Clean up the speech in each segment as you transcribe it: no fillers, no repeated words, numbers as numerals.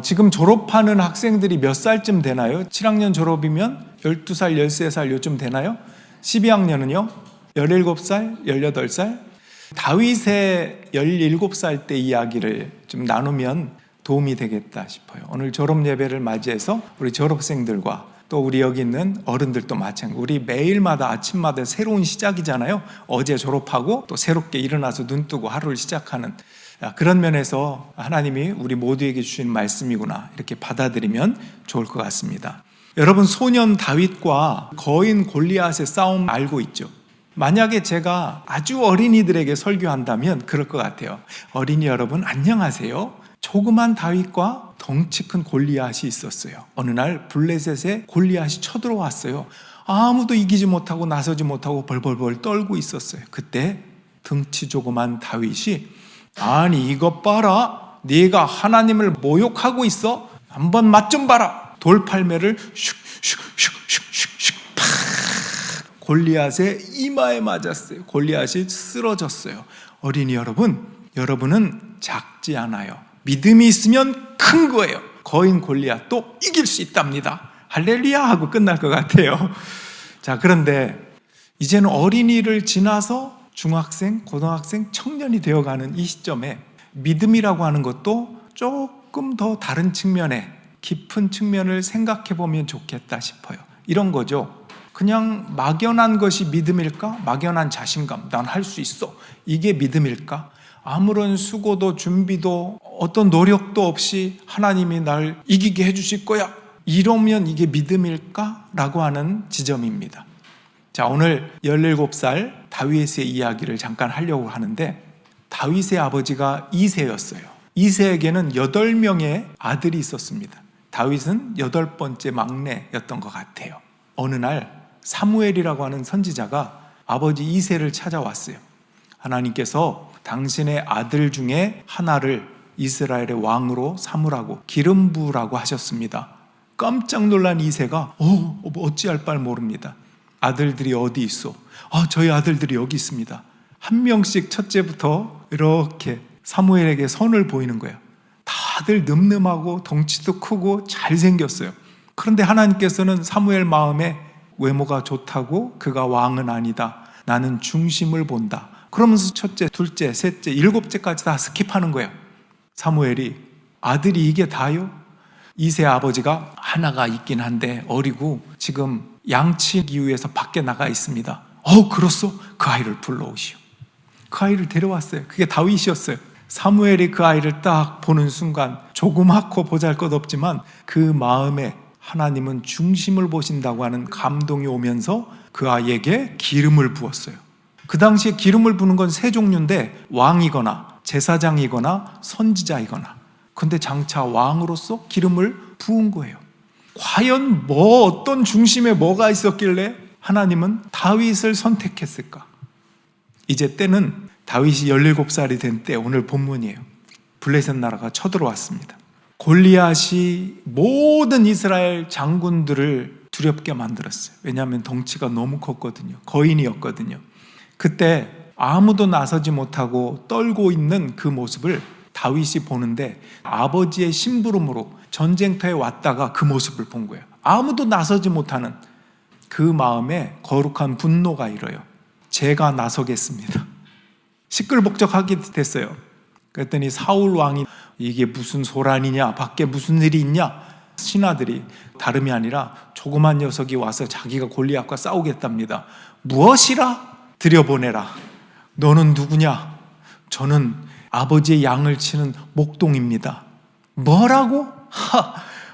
지금 졸업하는 학생들이 몇 살쯤 되나요? 7학년 졸업이면 12살, 13살 요즘 되나요? 12학년은요? 17살, 18살? 다윗의 17살 때 이야기를 좀 나누면 도움이 되겠다 싶어요. 오늘 졸업 예배를 맞이해서 우리 졸업생들과 또 우리 여기 있는 어른들도 마찬가지고 우리 매일마다 아침마다 새로운 시작이잖아요. 어제 졸업하고 또 새롭게 일어나서 눈 뜨고 하루를 시작하는 그런 면에서 하나님이 우리 모두에게 주신 말씀이구나 이렇게 받아들이면 좋을 것 같습니다. 여러분, 소년 다윗과 거인 골리앗의 싸움 알고 있죠? 만약에 제가 아주 어린이들에게 설교한다면 그럴 것 같아요. 어린이 여러분 안녕하세요. 조그만 다윗과 덩치 큰 골리앗이 있었어요. 어느 날 블레셋에 골리앗이 쳐들어왔어요. 아무도 이기지 못하고 나서지 못하고 벌벌벌 떨고 있었어요. 그때 덩치 조그만 다윗이 아니 이것 봐라, 네가 하나님을 모욕하고 있어? 한번 맛 좀 봐라. 돌팔매를 슉슉슉슉슉 팍 골리앗의 이마에 맞았어요. 골리앗이 쓰러졌어요. 어린이 여러분, 여러분은 작지 않아요. 믿음이 있으면 큰 거예요. 거인 골리앗도 이길 수 있답니다. 할렐루야 하고 끝날 것 같아요. 자, 그런데 이제는 어린이를 지나서 중학생, 고등학생, 청년이 되어가는 이 시점에 믿음이라고 하는 것도 조금 더 다른 측면에 깊은 측면을 생각해 보면 좋겠다 싶어요. 이런 거죠. 그냥 막연한 것이 믿음일까? 막연한 자신감, 난 할 수 있어, 이게 믿음일까? 아무런 수고도 준비도 어떤 노력도 없이 하나님이 날 이기게 해주실 거야, 이러면 이게 믿음일까? 라고 하는 지점입니다. 자, 오늘 17살 다윗의 이야기를 잠깐 하려고 하는데, 다윗의 아버지가 이새였어요. 이새에게는 8명의 아들이 있었습니다. 다윗은 8번째 막내였던 것 같아요. 어느 날 사무엘이라고 하는 선지자가 아버지 이새를 찾아왔어요. 하나님께서 당신의 아들 중에 하나를 이스라엘의 왕으로 삼으라고 기름 부으라고 하셨습니다. 깜짝 놀란 이새가 어찌할 바를 모릅니다. 아들들이 어디 있어? 저희 아들들이 여기 있습니다. 한 명씩 첫째부터 이렇게 사무엘에게 선을 보이는 거예요. 다들 늠름하고 덩치도 크고 잘생겼어요. 그런데 하나님께서는 사무엘 마음에 외모가 좋다고 그가 왕은 아니다, 나는 중심을 본다, 그러면서 첫째, 둘째, 셋째, 7째까지 다 스킵하는 거예요. 사무엘이 아들이 이게 다요? 이새 아버지가 하나가 있긴 한데 어리고 지금 양치기 위해서 밖에 나가 있습니다. 그렇소? 그 아이를 불러오시오. 그 아이를 데려왔어요. 그게 다윗이었어요. 사무엘이 그 아이를 딱 보는 순간 조그맣고 보잘것없지만 그 마음에 하나님은 중심을 보신다고 하는 감동이 오면서 그 아이에게 기름을 부었어요. 그 당시에 기름을 부는 건 세 종류인데 왕이거나 제사장이거나 선지자이거나, 근데 장차 왕으로서 기름을 부은 거예요. 과연 어떤 중심에 뭐가 있었길래 하나님은 다윗을 선택했을까? 이제 때는 다윗이 17살이 된 때, 오늘 본문이에요. 블레셋 나라가 쳐들어왔습니다. 골리앗이 모든 이스라엘 장군들을 두렵게 만들었어요. 왜냐하면 덩치가 너무 컸거든요. 거인이었거든요. 그때 아무도 나서지 못하고 떨고 있는 그 모습을 다윗이 보는데, 아버지의 심부름으로 전쟁터에 왔다가 그 모습을 본 거예요. 아무도 나서지 못하는 그 마음에 거룩한 분노가 일어요. 제가 나서겠습니다. 시끌벅적하게 됐어요. 그랬더니 사울 왕이 이게 무슨 소란이냐, 밖에 무슨 일이 있냐, 신하들이 다름이 아니라 조그만 녀석이 와서 자기가 골리앗과 싸우겠답니다. 무엇이라? 들여보내라. 너는 누구냐? 저는 아버지의 양을 치는 목동입니다. 뭐라고?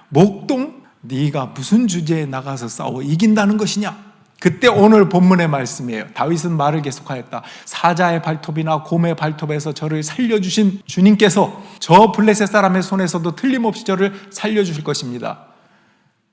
목동? 네가 무슨 주제에 나가서 싸워 이긴다는 것이냐? 그때 오늘 본문의 말씀이에요. 다윗은 말을 계속하였다. 사자의 발톱이나 곰의 발톱에서 저를 살려주신 주님께서 저 블레셋 사람의 손에서도 틀림없이 저를 살려주실 것입니다.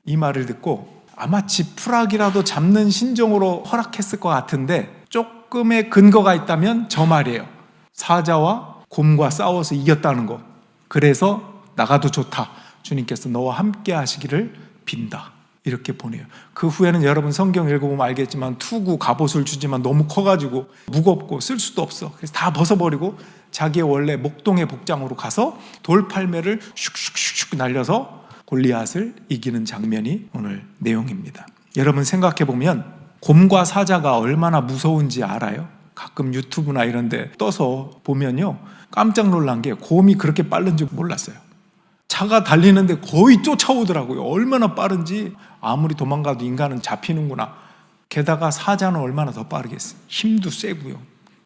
이 말을 듣고 아마 지푸라기라도 잡는 심정으로 허락했을 것 같은데, 조금의 근거가 있다면 저 말이에요. 사자와 곰과 싸워서 이겼다는 거. 그래서 나가도 좋다. 주님께서 너와 함께 하시기를 빈다. 이렇게 보내요. 그 후에는 여러분 성경 읽어보면 알겠지만 투구 갑옷을 주지만 너무 커가지고 무겁고 쓸 수도 없어. 그래서 다 벗어버리고 자기의 원래 목동의 복장으로 가서 돌팔매를 슉슉슉슉 날려서 골리앗을 이기는 장면이 오늘 내용입니다. 여러분 생각해보면 곰과 사자가 얼마나 무서운지 알아요? 가끔 유튜브나 이런 데 떠서 보면요, 깜짝 놀란 게 곰이 그렇게 빠른 줄 몰랐어요. 차가 달리는데 거의 쫓아오더라고요. 얼마나 빠른지. 아무리 도망가도 인간은 잡히는구나. 게다가 사자는 얼마나 더 빠르겠어요. 힘도 세고요.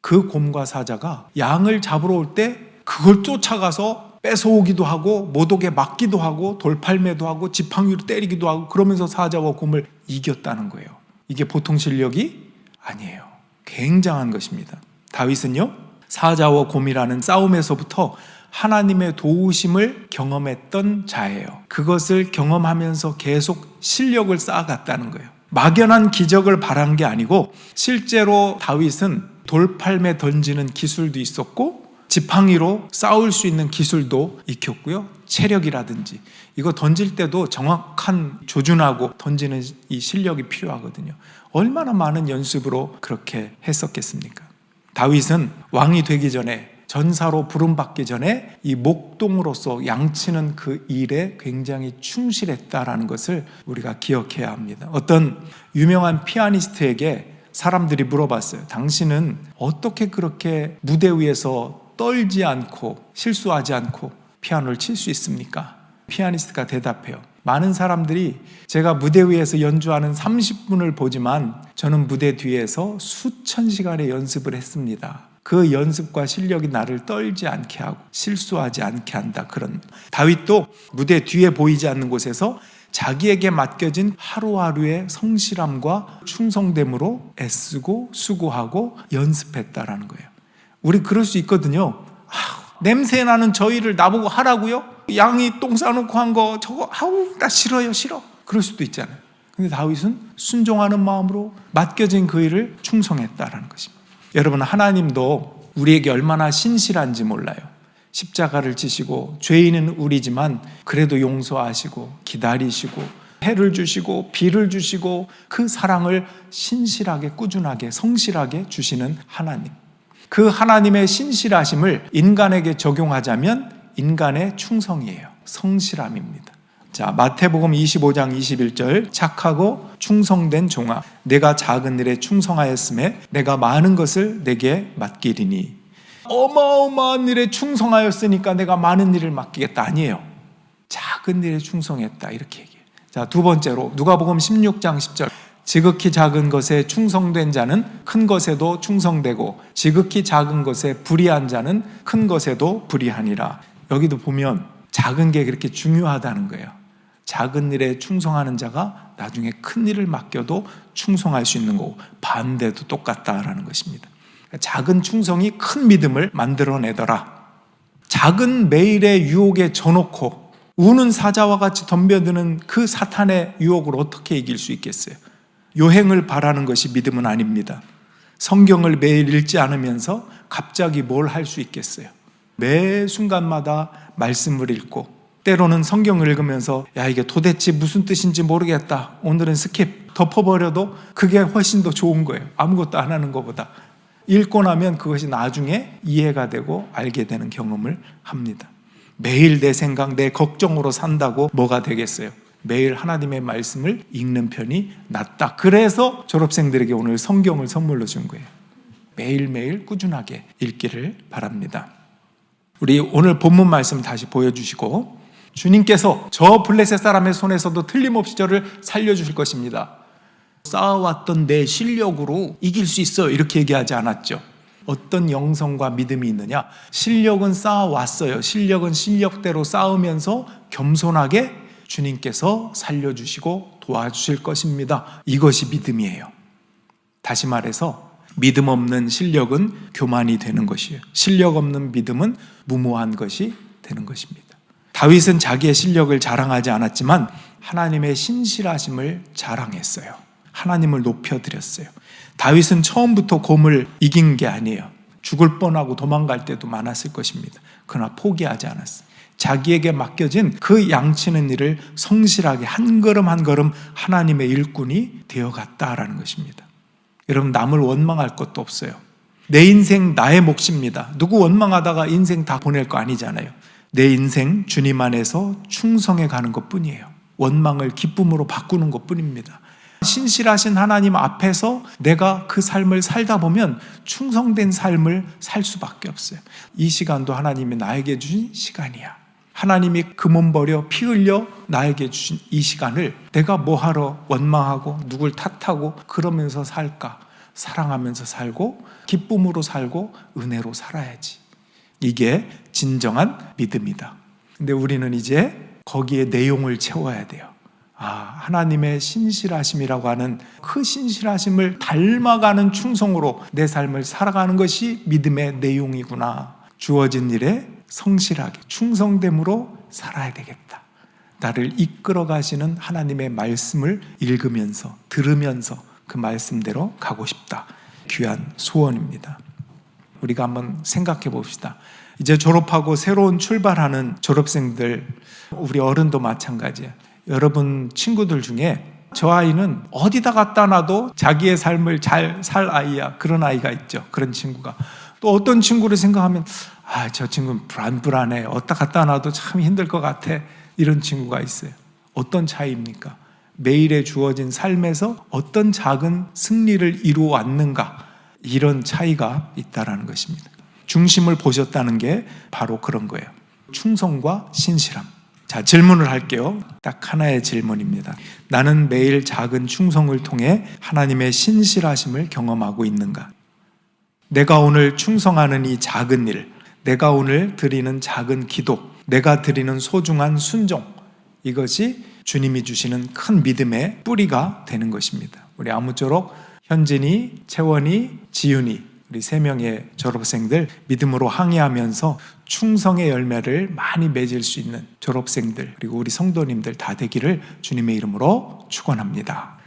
그 곰과 사자가 양을 잡으러 올 때 그걸 쫓아가서 뺏어오기도 하고 못 오게 막기도 하고 돌팔매도 하고 지팡이로 때리기도 하고 그러면서 사자와 곰을 이겼다는 거예요. 이게 보통 실력이 아니에요. 굉장한 것입니다. 다윗은요, 사자와 곰이라는 싸움에서부터 하나님의 도우심을 경험했던 자예요. 그것을 경험하면서 계속 실력을 쌓아갔다는 거예요. 막연한 기적을 바란 게 아니고 실제로 다윗은 돌팔매 던지는 기술도 있었고 지팡이로 싸울 수 있는 기술도 익혔고요. 체력이라든지 이거 던질 때도 정확한 조준하고 던지는 이 실력이 필요하거든요. 얼마나 많은 연습으로 그렇게 했었겠습니까? 다윗은 왕이 되기 전에, 전사로 부름받기 전에 이 목동으로서 양치는 그 일에 굉장히 충실했다라는 것을 우리가 기억해야 합니다. 어떤 유명한 피아니스트에게 사람들이 물어봤어요. 당신은 어떻게 그렇게 무대 위에서 떨지 않고 실수하지 않고 피아노를 칠 수 있습니까? 피아니스트가 대답해요. 많은 사람들이 제가 무대 위에서 연주하는 30분을 보지만 저는 무대 뒤에서 수천 시간의 연습을 했습니다. 그 연습과 실력이 나를 떨지 않게 하고 실수하지 않게 한다. 그런 다윗도 무대 뒤에 보이지 않는 곳에서 자기에게 맡겨진 하루하루의 성실함과 충성됨으로 애쓰고 수고하고 연습했다라는 거예요. 우리 그럴 수 있거든요. 냄새 나는 저 일을 나보고 하라고요? 양이 똥 싸놓고 한 거 저거 나 싫어요. 그럴 수도 있잖아요. 근데 다윗은 순종하는 마음으로 맡겨진 그 일을 충성했다라는 것입니다. 여러분, 하나님도 우리에게 얼마나 신실한지 몰라요. 십자가를 지시고 죄인은 우리지만 그래도 용서하시고 기다리시고 해를 주시고 비를 주시고 그 사랑을 신실하게 꾸준하게 성실하게 주시는 하나님. 그 하나님의 신실하심을 인간에게 적용하자면 인간의 충성이에요. 성실함입니다. 자, 마태복음 25장 21절 착하고 충성된 종아 내가 작은 일에 충성하였음에 내가 많은 것을 내게 맡기리니. 어마어마한 일에 충성하였으니까 내가 많은 일을 맡기겠다 아니에요. 작은 일에 충성했다 이렇게 얘기해요. 자, 두 번째로 누가복음 16장 10절 지극히 작은 것에 충성된 자는 큰 것에도 충성되고 지극히 작은 것에 불의한 자는 큰 것에도 불의하니라. 여기도 보면 작은 게 그렇게 중요하다는 거예요. 작은 일에 충성하는 자가 나중에 큰 일을 맡겨도 충성할 수 있는 거고 반대도 똑같다라는 것입니다. 작은 충성이 큰 믿음을 만들어내더라. 작은 매일의 유혹에 져놓고 우는 사자와 같이 덤벼드는 그 사탄의 유혹을 어떻게 이길 수 있겠어요? 요행을 바라는 것이 믿음은 아닙니다. 성경을 매일 읽지 않으면서 갑자기 뭘 할 수 있겠어요? 매 순간마다 말씀을 읽고 때로는 성경을 읽으면서 야 이게 도대체 무슨 뜻인지 모르겠다. 오늘은 스킵 덮어버려도 그게 훨씬 더 좋은 거예요. 아무것도 안 하는 것보다. 읽고 나면 그것이 나중에 이해가 되고 알게 되는 경험을 합니다. 매일 내 생각, 내 걱정으로 산다고 뭐가 되겠어요? 매일 하나님의 말씀을 읽는 편이 낫다. 그래서 졸업생들에게 오늘 성경을 선물로 준 거예요. 매일매일 꾸준하게 읽기를 바랍니다. 우리 오늘 본문 말씀 다시 보여주시고 주님께서 저 블레셋 사람의 손에서도 틀림없이 저를 살려주실 것입니다. 쌓아왔던 내 실력으로 이길 수 있어 이렇게 얘기하지 않았죠. 어떤 영성과 믿음이 있느냐? 실력은 쌓아왔어요. 실력은 실력대로 쌓으면서 겸손하게 주님께서 살려주시고 도와주실 것입니다. 이것이 믿음이에요. 다시 말해서 믿음 없는 실력은 교만이 되는 것이에요. 실력 없는 믿음은 무모한 것이 되는 것입니다. 다윗은 자기의 실력을 자랑하지 않았지만 하나님의 신실하심을 자랑했어요. 하나님을 높여드렸어요. 다윗은 처음부터 곰을 이긴 게 아니에요. 죽을 뻔하고 도망갈 때도 많았을 것입니다. 그러나 포기하지 않았어요. 자기에게 맡겨진 그 양치는 일을 성실하게 한 걸음 한 걸음 하나님의 일꾼이 되어갔다라는 것입니다. 여러분, 남을 원망할 것도 없어요. 내 인생 나의 몫입니다. 누구 원망하다가 인생 다 보낼 거 아니잖아요. 내 인생 주님 안에서 충성해 가는 것뿐이에요. 원망을 기쁨으로 바꾸는 것뿐입니다. 신실하신 하나님 앞에서 내가 그 삶을 살다 보면 충성된 삶을 살 수밖에 없어요. 이 시간도 하나님이 나에게 주신 시간이야. 하나님이 그 몸 버려 피 흘려 나에게 주신 이 시간을 내가 뭐하러 원망하고 누굴 탓하고 그러면서 살까? 사랑하면서 살고 기쁨으로 살고 은혜로 살아야지. 이게 진정한 믿음이다. 근데 우리는 이제 거기에 내용을 채워야 돼요. 하나님의 신실하심이라고 하는 그 신실하심을 닮아가는 충성으로 내 삶을 살아가는 것이 믿음의 내용이구나. 주어진 일에 성실하게 충성됨으로 살아야 되겠다. 나를 이끌어 가시는 하나님의 말씀을 읽으면서 들으면서 그 말씀대로 가고 싶다. 귀한 소원입니다. 우리가 한번 생각해 봅시다. 이제 졸업하고 새로운 출발하는 졸업생들, 우리 어른도 마찬가지예요. 여러분 친구들 중에 저 아이는 어디다 갖다 놔도 자기의 삶을 잘 살 아이야. 그런 아이가 있죠. 그런 친구가. 또 어떤 친구를 생각하면 저 친구는 불안불안해. 어디다 갖다 놔도 참 힘들 것 같아. 이런 친구가 있어요. 어떤 차이입니까? 매일에 주어진 삶에서 어떤 작은 승리를 이루어 왔는가, 이런 차이가 있다라는 것입니다. 중심을 보셨다는 게 바로 그런 거예요. 충성과 신실함. 자, 질문을 할게요. 딱 하나의 질문입니다. 나는 매일 작은 충성을 통해 하나님의 신실하심을 경험하고 있는가? 내가 오늘 충성하는 이 작은 일, 내가 오늘 드리는 작은 기도, 내가 드리는 소중한 순종, 이것이 주님이 주시는 큰 믿음의 뿌리가 되는 것입니다. 우리 아무쪼록 현진이, 채원이, 지윤이, 우리 3명의 졸업생들 믿음으로 항해하면서 충성의 열매를 많이 맺을 수 있는 졸업생들, 그리고 우리 성도님들 다 되기를 주님의 이름으로 축원합니다.